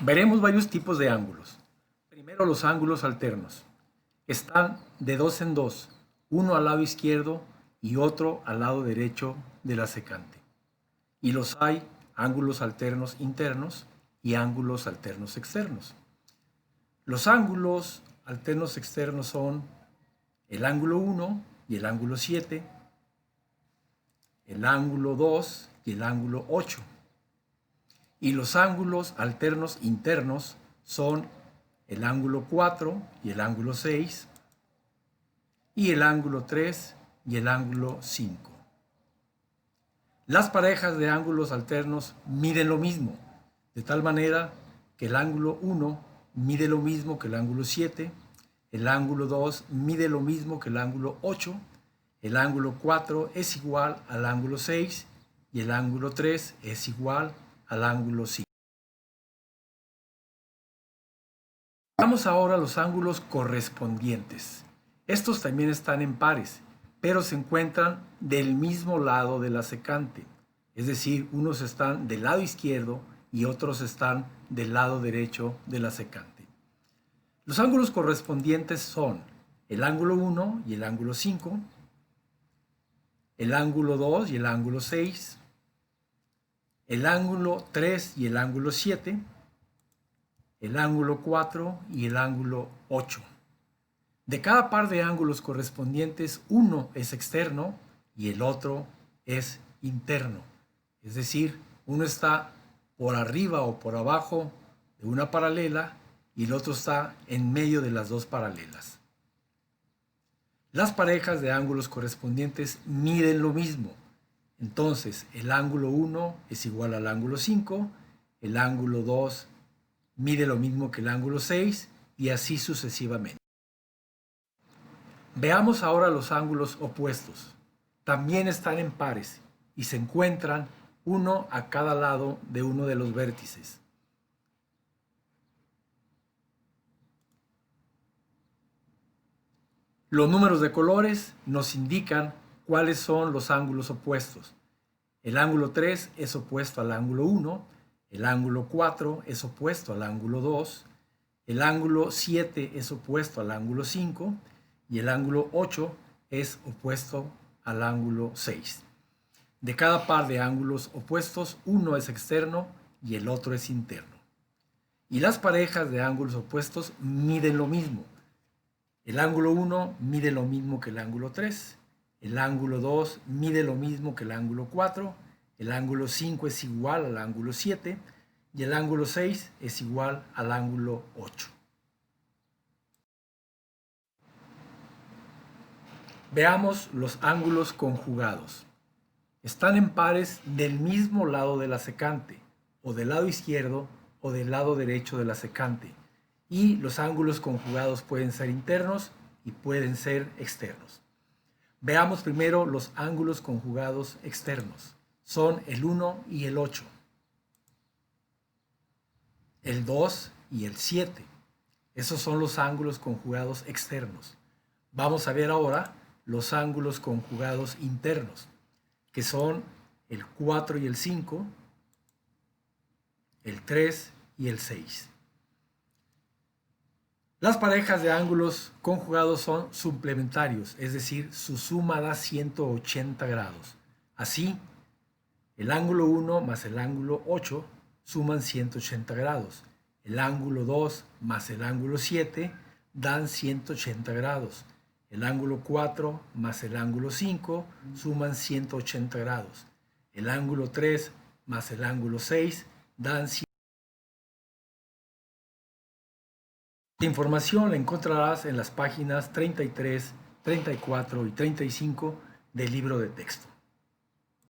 Veremos varios tipos de ángulos. Primero, los ángulos alternos. Están de dos en dos, uno al lado izquierdo y otro al lado derecho de la secante. Y los hay ángulos alternos internos y ángulos alternos externos. Los ángulos alternos externos son el ángulo 1 y el ángulo 7, el ángulo 2 y el ángulo 8. Y los ángulos alternos internos son el ángulo 4 y el ángulo 6, y el ángulo 3 y el ángulo 5. Las parejas de ángulos alternos miden lo mismo, de tal manera que el ángulo 1 mide lo mismo que el ángulo 7, el ángulo 2 mide lo mismo que el ángulo 8, el ángulo 4 es igual al ángulo 6 y el ángulo 3 es igual al ángulo 5. Veamos ahora los ángulos correspondientes. Estos también están en pares, pero se encuentran del mismo lado de la secante. Es decir, unos están del lado izquierdo y otros están del lado derecho de la secante. Los ángulos correspondientes son el ángulo 1 y el ángulo 5, el ángulo 2 y el ángulo 6, el ángulo 3 y el ángulo 7, el ángulo 4 y el ángulo 8. De cada par de ángulos correspondientes, uno es externo y el otro es interno. Es decir, uno está por arriba o por abajo de una paralela y el otro está en medio de las dos paralelas. Las parejas de ángulos correspondientes miden lo mismo. Entonces, el ángulo 1 es igual al ángulo 5, el ángulo 2 mide lo mismo que el ángulo 6 y así sucesivamente. Veamos ahora los ángulos opuestos. También están en pares y se encuentran uno a cada lado de uno de los vértices. Los números de colores nos indican cuáles son los ángulos opuestos. El ángulo 3 es opuesto al ángulo 1, el ángulo 4 es opuesto al ángulo 2, el ángulo 7 es opuesto al ángulo 5 y el ángulo 8 es opuesto al ángulo 6. De cada par de ángulos opuestos, uno es externo y el otro es interno. Y las parejas de ángulos opuestos miden lo mismo. El ángulo 1 mide lo mismo que el ángulo 3, el ángulo 2 mide lo mismo que el ángulo 4, el ángulo 5 es igual al ángulo 7 y el ángulo 6 es igual al ángulo 8. Veamos los ángulos conjugados. Están en pares del mismo lado de la secante, o del lado izquierdo o del lado derecho de la secante. Y los ángulos conjugados pueden ser internos y pueden ser externos. Veamos primero los ángulos conjugados externos. Son el 1 y el 8, el 2 y el 7. Esos son los ángulos conjugados externos. Vamos a ver ahora los ángulos conjugados internos, que son el 4 y el 5, el 3 y el 6. Las parejas de ángulos conjugados son suplementarios, es decir, su suma da 180 grados. Así, el ángulo 1 más el ángulo 8 suman 180 grados. El ángulo 2 más el ángulo 7 dan 180 grados. El ángulo 4 más el ángulo 5 suman 180 grados. El ángulo 3 más el ángulo 6 dan 180 grados. La información la encontrarás en las páginas 33, 34 y 35 del libro de texto.